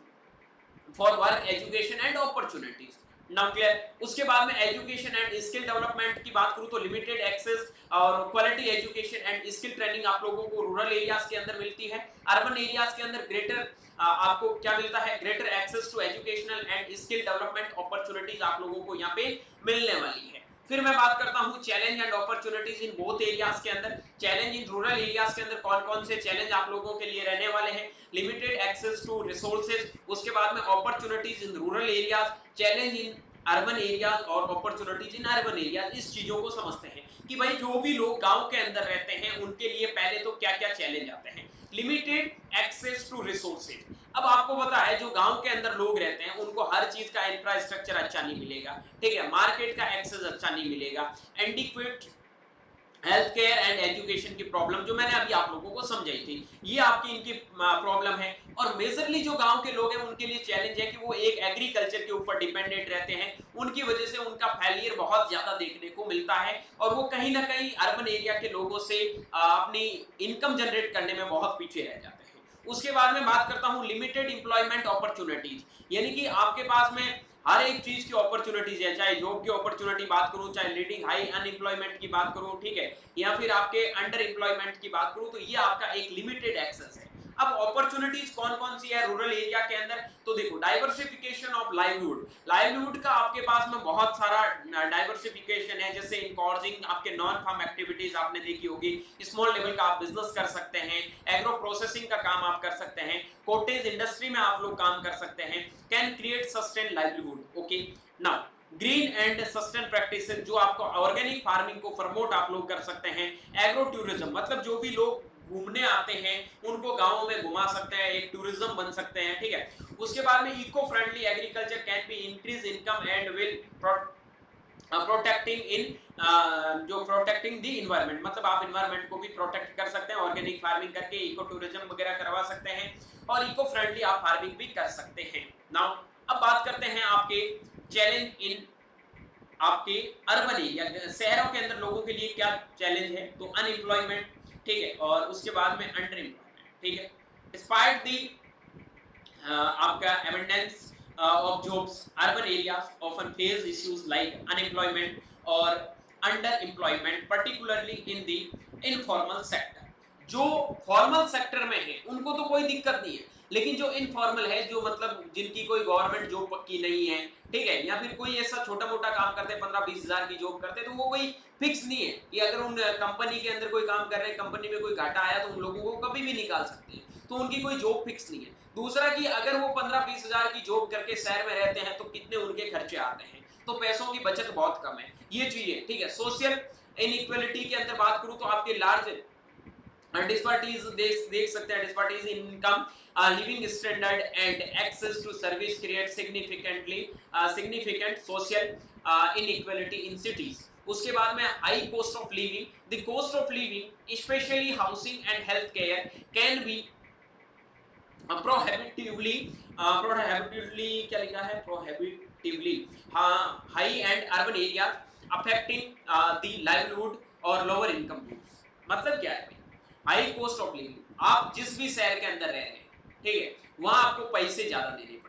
for work, education and opportunities. Now clear. उसके बाद में एजुकेशन एंड स्किल डेवलपमेंट की बात करूं तो लिमिटेड एक्सेस और quality education and skill training आप लोगों को रूरल एरियाज के अंदर मिलती है। अर्बन एरियाज के अंदर ग्रेटर आपको क्या मिलता है, greater access to educational and skill development opportunities आप लोगों को यहाँ पे मिलने वाली है। फिर मैं बात करता हूं challenge and opportunities in both areas के अंदर। चैलेंज इन रूरल एरियाज के अंदर कौन कौन से चैलेंज आप लोगों के लिए रहने वाले हैं, लिमिटेड एक्सेस टू रिसोर्सेज। उसके बाद में opportunities in rural areas, challenge in urban areas और अपॉर्चुनिटीज इन अर्बन एरियाज। इस चीजों को समझते हैं कि भाई जो भी लोग गांव के अंदर रहते हैं उनके लिए पहले तो क्या क्या चैलेंज आते हैं। लिमिटेड एक्सेस टू रिसोर्सेज, अब आपको पता है जो गांव के अंदर लोग रहते हैं उनको हर चीज का इंफ्रास्ट्रक्चर अच्छा नहीं मिलेगा, ठीक है। मार्केट का एक्सेस अच्छा नहीं मिलेगा, adequate health care and education की प्रॉब्लम जो मैंने अभी आप लोगों को समझाई थी, ये आपकी इनकी प्रॉब्लम है। और मेजरली जो गांव के लोग हैं उनके लिए चैलेंज है कि वो एक एग्रीकल्चर के ऊपर डिपेंडेंट रहते हैं, उनकी वजह से उनका फेलियर बहुत ज्यादा देखने को मिलता है और वो कहीं ना कहीं अर्बन एरिया के लोगों से अपनी इनकम जनरेट करने में बहुत पीछे रह जाते हैं। उसके बाद में बात करता हूं लिमिटेड एम्प्लॉयमेंट अपॉर्चुनिटीज, यानी कि आपके पास में हर एक चीज की अपॉर्चुनिटीज है, चाहे जॉब की अपॉर्चुनिटी बात करूं, चाहे लीडिंग हाई अनएम्प्लॉयमेंट की बात करूं, ठीक है, या फिर आपके अंडर एम्प्लॉयमेंट की बात करूं, तो ये आपका एक लिमिटेड एक्सेस है। अब अपॉर्चुनिटीज कौन कौन सी है रूरल एरिया के अंदर, तो देखो डाइवर्सिफिकेशन ऑफ लाइवलीहुड। लाइवलीहुड का आपके पास में बहुत सारा डाइवर्सिफिकेशन है, जैसे इनकॉर्जिंग आपके नॉन फार्म एक्टिविटीज आपने देखी होगी, स्मॉल लेवल का आप बिजनेस कर सकते हैं, एग्रो प्रोसेसिंग का काम आप कर सकते हैं, कॉटेज इंडस्ट्री में आप लोग काम कर सकते हैं, can create sustain livelihood. Okay, now green and sustain practices, जो आपको ऑर्गेनिक फार्मिंग को प्रमोट आप लोग कर सकते हैं। एग्रो टूरिज्म, मतलब जो भी लोग घूमने आते हैं उनको गाँव में घुमा सकते हैं, एक टूरिज्म बन सकते हैं, ठीक है। उसके बाद में eco friendly agriculture can be increase income and will protecting in जो प्रोटेक्टिंग द इन्वायरमेंट, मतलब आप इन्वायरमेंट को भी प्रोटेक्ट कर सकते हैं ऑर्गेनिक फार्मिंग करके, इको टूरिज्म वगैरह करवा सकते हैं और इको फ्रेंडली आप फार्मिंग भी कर सकते हैं। नाउ अब बात करते हैं आपके चैलेंज इन आपके अर्बन एरिया, शहरों के अंदर लोगों के लिए क्या चैलेंज है, तो अनएम्प्लॉयमेंट, ठीक है, और उसके बाद में अंडर एम्प्लॉयमेंट, ठीक है। डिस्पाइट दी आपका abundance of jobs, urban areas often face issues like unemployment or underemployment, particularly in the informal sector. जो फॉर्मल सेक्टर में है उनको तो कोई दिक्कत नहीं है, लेकिन जो इनफॉर्मल है, जो मतलब जिनकी कोई गवर्नमेंट जॉब पक्की नहीं है, ठीक है, या फिर कोई ऐसा छोटा मोटा काम करते हैं 15-20 हजार की जॉब करते हैं, तो वो कोई फिक्स नहीं है कि अगर उन कंपनी के अंदर कोई काम कर रहे हैं, कंपनी में कोई घाटा आया तो उन लोगों को कभी भी निकाल सकते हैं, तो उनकी कोई जॉब फिक्स नहीं है। दूसरा कि अगर वो 15-20 हजार की जॉब करके शहर में रहते हैं तो कितने उनके खर्चे आते हैं, तो पैसों की बचत बहुत कम है, ये चीजें, ठीक है। सोशल इनइक्वालिटी के अंदर बात करूं तो आपके लार्ज डिस्पैरिटीज देख सकते हैं, disparities in income, living standard and access to service create significant social inequality in cities. उसके बाद में high cost of living, the cost of living specially housing and health care can be prohibitively क्या लिखा है, prohibitively high and urban areas affecting the livelihood और lower income groups। मतलब क्या है, हाई कॉस्ट ऑफ लिविंग, आप जिस भी शहर के अंदर रह रहे हैं, ठीक है, वहां आपको पैसे ज्यादा देने पड़ेंगे,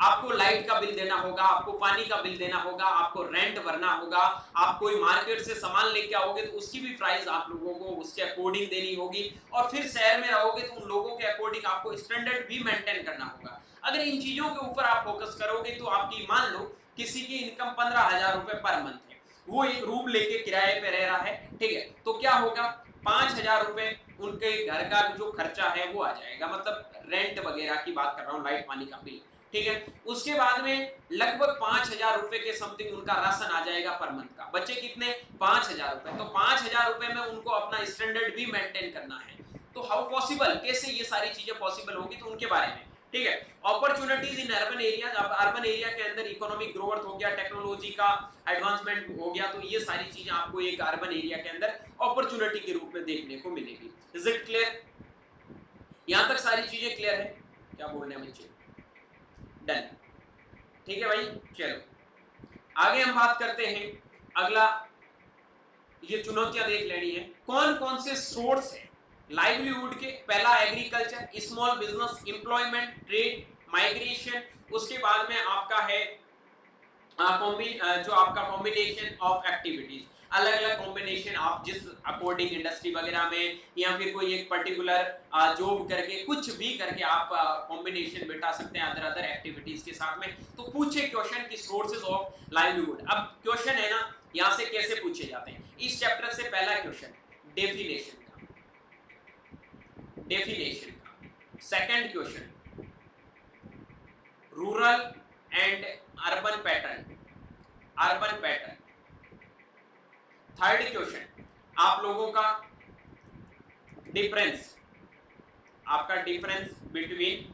आपको लाइट का बिल देना होगा, आपको पानी का बिल देना होगा, आपको रेंट भरना होगा, आप कोई मार्केट से सामान लेके आओगे तो उसकी भी प्राइस आप लोगों को उसके अकॉर्डिंग देनी होगी, और फिर शहर में रहोगे तो उन लोगों के अकॉर्डिंग आपको स्टैंडर्ड भी मेंटेन करना होगा। अगर इन चीजों के ऊपर आप फोकस करोगे तो आपकी, मान लो किसी की इनकम 15,000 रुपए पर मंथ है, वो एक रूम लेके किराए पे रह रहा है, ठीक है, तो क्या होगा, 5,000 रुपए उनके घर का जो खर्चा है वो आ जाएगा, मतलब रेंट वगैरह की बात कर रहा हूँ, लाइट पानी का बिल, ठीक है। उसके बाद में लगभग 5,000 रुपए के समथिंग उनका राशन आ जाएगा पर मंथ का, बच्चे कितने, 5,000 रुपए, तो 5,000 रुपए में उनको अपना स्टैंडर्ड भी मेंटेन करना है, तो हाउ पॉसिबल, कैसे ये सारी चीजें पॉसिबल होगी, तो उनके बारे में, ठीक है। अपॉर्चुनिटीज इन अर्बन एरिया, अब अर्बन एरिया के अंदर इकोनॉमिक ग्रोथ हो गया, टेक्नोलॉजी का एडवांसमेंट हो गया, तो ये सारी चीजें आपको एक अर्बन एरिया के अंदर अपॉर्चुनिटी के रूप में देखने को मिलेगी। इज इट क्लियर, यहां तक सारी चीजें क्लियर है, क्या बोल रहे हैं बच्चे, डन, ठीक है भाई। चलो आगे हम बात करते हैं, अगला ये चुनौतियां देख लेनी है, कौन कौन से सोर्स है लाइवलीहुड के, पहला agriculture, small business, employment, trade, migration, उसके बाद में आपका है जो आपका कॉम्बिनेशन ऑफ एक्टिविटीज, अलग अलग कॉम्बिनेशन, आप जिस अकॉर्डिंग इंडस्ट्री वगैरह में या फिर कोई एक पर्टिकुलर जॉब करके कुछ भी करके आप कॉम्बिनेशन बिठा सकते हैं अदर अदर एक्टिविटीज के साथ में। तो पूछे क्वेश्चन की सोर्सेज ऑफ लाइवलीहुड, अब क्वेश्चन है ना, यहां से कैसे पूछे जाते हैं, इस चैप्टर से पहला क्वेश्चन डेफिनेशन का, second question rural and urban pattern, third question आप लोगों का डिफरेंस, आपका difference between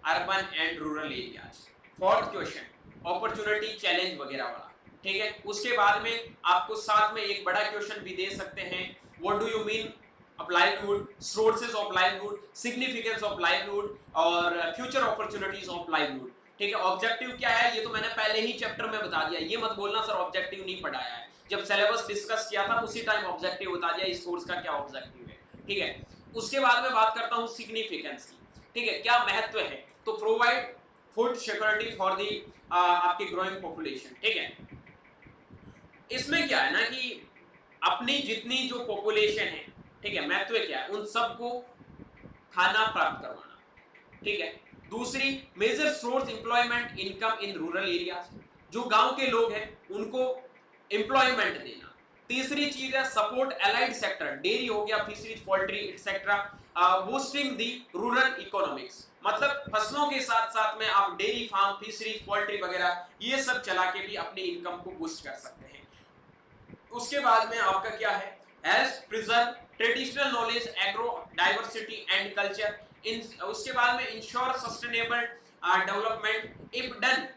urban and rural areas, fourth question opportunity challenge वगैरह वाला, ठीक है। उसके बाद में आपको साथ में एक बड़ा क्वेश्चन भी दे सकते हैं, what do you mean of livelihood, sources of livelihood, significance of livelihood और फ्यूचर अपॉर्चुनिटीज ऑफ लाइवलीहुड, ठीक है। ऑब्जेक्टिव क्या है ये तो मैंने पहले ही चैप्टर में बता दिया, ये मत बोलना सर ऑब्जेक्टिव नहीं पढ़ाया है, जब सिलेबस डिस्कस किया था उसी टाइम ऑब्जेक्टिव बता दिया, इस कोर्स का क्या ऑब्जेक्टिव है, ठीक है। उसके बाद में बात करता हूं सिग्निफिकेंस की, ठीक है, क्या महत्व है, तो provide food security for the आपकी ग्रोइंग पॉपुलेशन, ठीक है। इसमें क्या है ना कि अपनी जितनी जो पॉपुलेशन है, ठीक है, महत्व क्या है, उन सबको खाना प्राप्त करवाना, ठीक है। दूसरी major source employment income in rural areas, जो गांव के लोग हैं उनको एम्प्लॉयमेंट देना। तीसरी चीज है सपोर्ट एलाइड सेक्टर, डेयरी हो गया, फिशरीज, पोल्ट्री एक्सेट्रा, बूस्टिंग दी रूरल इकोनॉमिक्स, मतलब फसलों के साथ साथ में आप डेयरी फार्म, फिशरीज, पोल्ट्री वगैरह ये सब चला के भी अपनी इनकम को बूस्ट कर सकते हैं। उसके बाद में आपका क्या है help preserve traditional knowledge, agro diversity and culture. इन उसके बाद में ensure sustainable development if done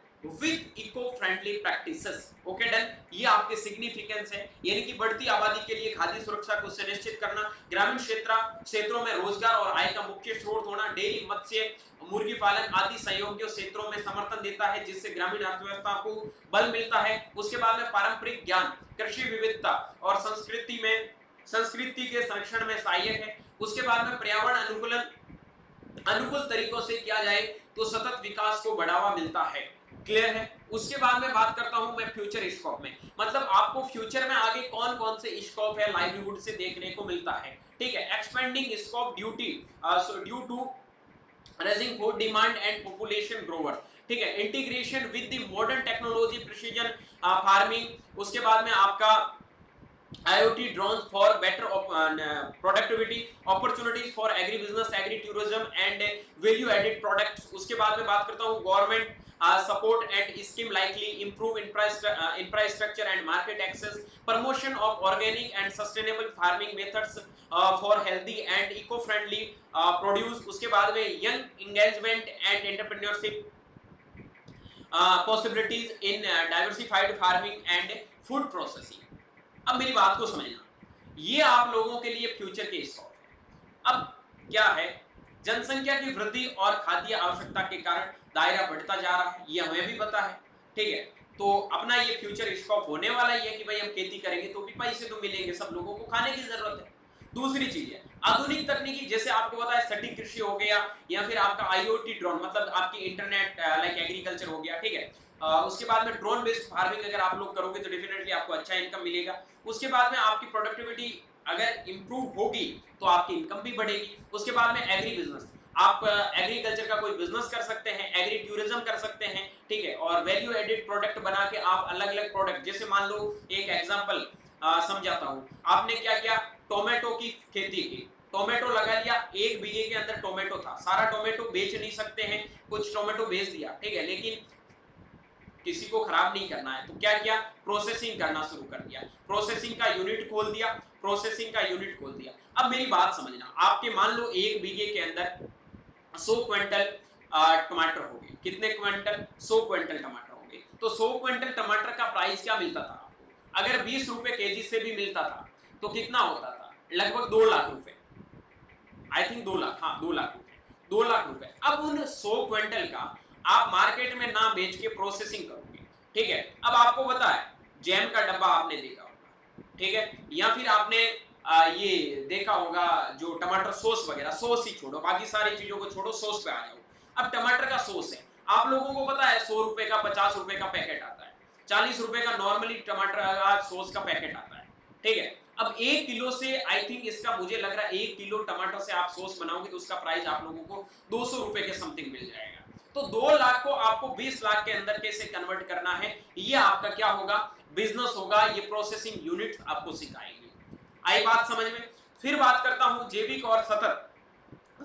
with eco friendly practices. Okay done, ये आपके सिग्निफिकेंस है, यानी कि बढ़ती आबादी के लिए खाद्य सुरक्षा को सुनिश्चित करना, ग्रामीण क्षेत्रों में रोजगार और आय का मुख्य स्रोत होना, डेयरी, मत्स्य, मुर्गी पालन आदि सहयोगी क्षेत्रों में समर्थन देता है जिससे ग्रामीण अर्थव्यवस्था को बल मिलता है। उसके बाद में पारंपरिक ज्ञान, कृषि विविधता और संस्कृति के संरक्षण में सहायक है। उसके बाद में पर्यावरण अनुकूल तरीकों से किया जाए तो सतत विकास को बढ़ावा मिलता है। क्लियर है। उसके बाद में बात करता हूं मैं फ्यूचर स्कोप में, मतलब आपको फ्यूचर में आगे कौन कौन से स्कोप है लाइवलीहुड से देखने को मिलता है। ठीक है, expending scope due to rising food demand and population grower. ठीक है, integration with the modern technology, precision farming. उसके बाद में आपका IoT drones for better productivity, opportunities for agribusiness, agri-tourism and value added products। उसके बाद में बात करता हूँ government support and scheme likely improve infrastructure and market access, promotion of organic and sustainable farming methods for healthy and eco-friendly produce। उसके बाद में young engagement and entrepreneurship possibilities in diversified farming and food processing। अब मेरी बात को समझना, ये आप लोगों के लिए फ्यूचर के स्कोप है। अब क्या है, जनसंख्या की वृद्धि और खाद्य आवश्यकता के कारण दायरा बढ़ता जा रहा है, ये हमें भी पता है। ठीक है, तो अपना ये फ्यूचर स्कोप होने वाला ही है कि भाई हम खेती करेंगे तो भी पैसे तो मिलेंगे, सब लोगों को खाने की जरूरत है। दूसरी चीज है आधुनिक तकनीकी, जैसे आपको पता है सटीक कृषि हो गया, या फिर आपका IoT ड्रोन, मतलब आपकी इंटरनेट लाइक एग्रीकल्चर हो गया। ठीक है, उसके बाद में ड्रोन बेस्ड फार्मिंग अगर आप लोग करोगे तो डेफिनेटली आपको अच्छा इनकम मिलेगा। उसके बाद में आपकी प्रोडक्टिविटी अगर इंप्रूव होगी तो आपकी इनकम भी बढ़ेगी। उसके बाद में एग्री बिजनेस, आप एग्रीकल्चर का कोई बिजनेस कर सकते हैं, एग्री टूरिज्म कर सकते हैं। ठीक है, और वैल्यू एडेड प्रोडक्ट बना के आप अलग अलग प्रोडक्ट, जैसे मान लो एक एग्जांपल समझाता हूं, आपने क्या किया, टोमेटो की खेती की, टोमेटो लगा लिया, 1 बीघे के अंदर टोमेटो था, सारा टोमेटो बेच नहीं सकते हैं, कुछ टोमेटो बेच दिया। ठीक है, लेकिन किसी को खराब नहीं करना है तो क्या किया, प्रोसेसिंग करना शुरू कर दिया, प्रोसेसिंग का यूनिट खोल दिया, प्रोसेसिंग का यूनिट खोल दिया। अब मेरी बात समझना, आपके मान लो 1 बीघे के अंदर 100 क्विंटल टमाटर हो गए, कितने क्विंटल, 100 क्विंटल टमाटर हो गए, तो 100 क्विंटल टमाटर का प्राइस क्या मिलता था आपको, अगर 20 रुपए केजी से भी मिलता था तो कितना होता था, लगभग 2 लाख रुपए, आई थिंक 2 लाख, हाँ 2 लाख रुपए, 2 लाख रुपए। अब उन 100 क्विंटल का आप मार्केट में ना बेच के प्रोसेसिंग करोगे। ठीक है, अब आपको पता है जैम का डब्बा आपने देखा होगा, ठीक है, या फिर आपने ये देखा होगा जो टमाटर सॉस वगैरह, सॉस ही छोड़ो, बाकी सारी चीजों को छोड़ो, सॉस पे आ जाओ। अब टमाटर का सॉस है, आप लोगों को पता है 100 रुपए का 50 रुपए का पैकेट आता है, 40 रुपए का नॉर्मली टमाटर का सॉस का पैकेट आता है। ठीक है, अब 1 किलो से आई थिंक इसका मुझे लग रहा है 1 किलो टमाटर से आप सॉस बनाओगे तो उसका प्राइस आप लोगों को 200 रुपए के समथिंग मिल जाएगा। तो 2 लाख को आपको 20 लाख के अंदर कैसे कन्वर्ट करना है, ये आपका क्या होगा, बिजनेस होगा, ये प्रोसेसिंग यूनिट आपको सिखाएंगे। आई बात समझ में। फिर बात करता हूं जैविक और सतत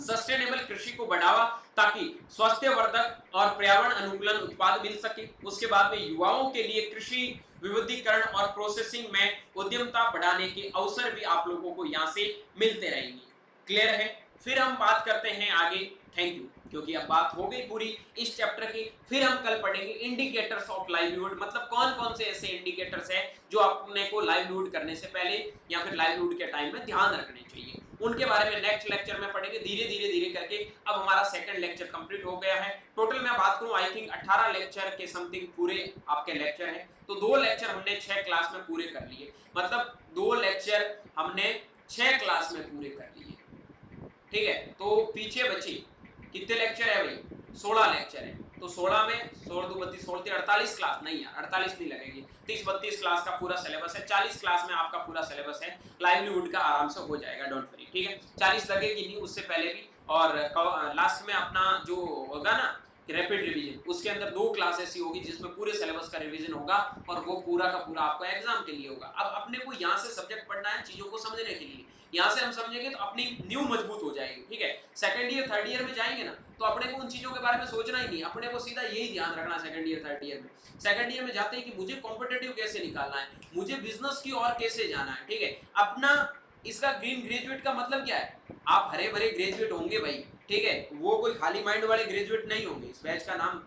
सस्टेनेबल कृषि को बढ़ावा, ताकि स्वास्थ्यवर्धक और पर्यावरण अनुकूलन उत्पाद मिल सके। उसके बाद में युवाओं के लिए कृषि विविधीकरण और प्रोसेसिंग में उद्यमता बढ़ाने के अवसर भी आप लोगों को यहाँ से मिलते रहेंगे। क्लियर है। फिर हम बात करते हैं आगे, थैंक यू, क्योंकि अब बात हो गई पूरी इस चैप्टर की। फिर हम कल पढ़ेंगे इंडिकेटर्स ऑफ लाइवलीहुड, मतलब कौन कौन से ऐसे इंडिकेटर्स हैं जो अपने को लाइवलीहुड करने से पहले या फिर लाइवलीहुड के टाइम में ध्यान रखने चाहिए, उनके बारे में नेक्स्ट लेक्चर में पढ़ेंगे। धीरे धीरे धीरे करके अब हमारा सेकंड लेक्चर कंप्लीट हो गया है। टोटल मैं बात करूं आई थिंक 18 लेक्चर के समथिंग पूरे आपके लेक्चर हैं, तो 2 लेक्चर हमने 6 क्लास में पूरे कर लिए, मतलब 2 लेक्चर हमने 6 क्लास में पूरे कर लिए। ठीक है, तो पीछे बची कितने लेक्चर है भाई, 16 लेक्चर है, तो 16 में 16 2 32 16 48 क्लास, नहीं यार 48 नहीं लगेगी, 30 32 क्लास का पूरा सिलेबस है, 40 क्लास में आपका पूरा सिलेबस है, लाइवलीहुड का आराम से हो जाएगा, डोंट वरी। ठीक है, 40 लगेगी नहीं, उससे पहले भी। और लास्ट में अपना जो होगा ना रैपिड रिवीजन, उसके अंदर 2 क्लास ऐसी होगी जिसमें पूरे सिलेबस का रिवीजन होगा, और वो पूरा का पूरा आपका एग्जाम के लिए होगा। अब अपने को यहाँ से सब्जेक्ट पढ़ना है चीजों को समझने के लिए, यहाँ से हम समझेंगे तो अपनी न्यू मजबूत हो जाएगी। ठीक है, सेकंड ईयर थर्ड ईयर में जाएंगे ना तो अपने को उन चीजों के बारे में सोचना ही नहीं, अपने को सीधा यही ध्यान रखना सेकंड ईयर थर्ड ईयर में। सेकंड ईयर में जाते ही कि मुझे कॉम्पिटिटिव कैसे निकालना है, मुझे बिजनेस की और कैसे जाना है, ठीक है। अपना इसका ग्रीन ग्रेजुएट का मतलब क्या है, आप हरे भरे ग्रेजुएट होंगे भाई, ठीक है, वो कोई खाली माइंड वाले ग्रेजुएट नहीं होंगे, इस बैच का नाम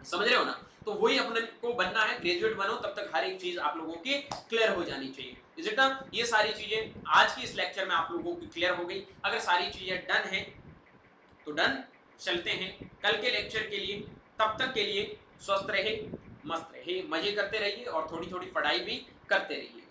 समझ रहे हो ना। तो वही अपने को बनना है, ग्रेजुएट बनो, तब तक हर एक चीज आप लोगों की क्लियर हो जानी चाहिए। Is it? ये सारी चीजें आज की इस लेक्चर में आप लोगों की क्लियर हो गई। अगर सारी चीजें डन है तो डन, चलते हैं कल के लेक्चर के लिए। तब तक के लिए स्वस्थ रहे, मस्त रहे, मजे करते रहिए और थोड़ी थोड़ी पढ़ाई भी करते रहिए।